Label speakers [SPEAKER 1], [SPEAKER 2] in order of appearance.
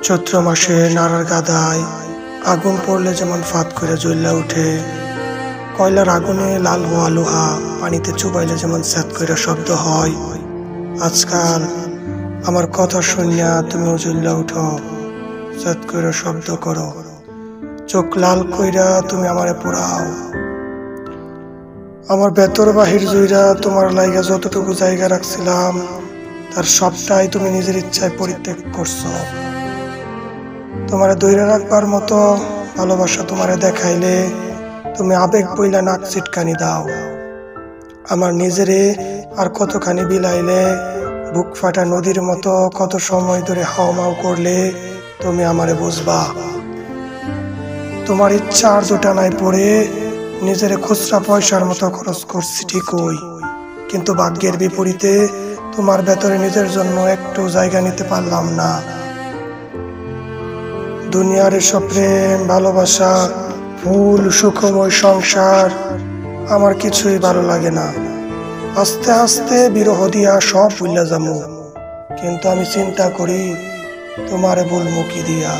[SPEAKER 1] চৈত্র মাসে নাড়ার গাদায় আগুন পড়লে যেমন ফাত করে জ্বললা উঠে, কয়লার আগুনে লাল হওয়া লোহা পানিতে চুবাইলে যেমন স্যাত করে শব্দ হয়, আজকাল আমার কথা শুনিয়া তুমিও জ্বললা উঠো, স্যাত করে শব্দ করো, চোখ লাল কইরা তুমি আমারে পোড়াও। আমার ভেতর বাহির জুইরা তোমার লাইগা যতটুকু জায়গা রাখছিলাম তার সবটাই তুমি নিজের ইচ্ছায় পরিত্যাগ করছো। তোমারে দৈরা রাখবার মতো ভালোবাসা তোমারে দেখাইলে তুমি আবেগ বইলা নাক চিটকানি দাও। আমার নিজেরে আর কতখানি বিলাইলে বুক ফাটা নদীর মতো কত সময় ধরে হাওমাও করলে তুমি আমারে বুঝবা। তোমার ইচ্ছা আর দুটা নাই পড়ে নিজের খুচরা পয়সার মতো খরচ করছি ঠিকই, কিন্তু ভাগ্যের বিপরীতে তোমার ভেতরে নিজের জন্য একটু জায়গা নিতে পারলাম না। দুনিয়ার এসব প্রেম ভালোবাসা ফুল সুখময় সংসার আমার কিছুই ভালো লাগে না। আস্তে আস্তে বিরহ দিয়া সব ভুইলা যামু, কিন্তু আমি চিন্তা করি তোমারে ভুলমুখী দিয়া।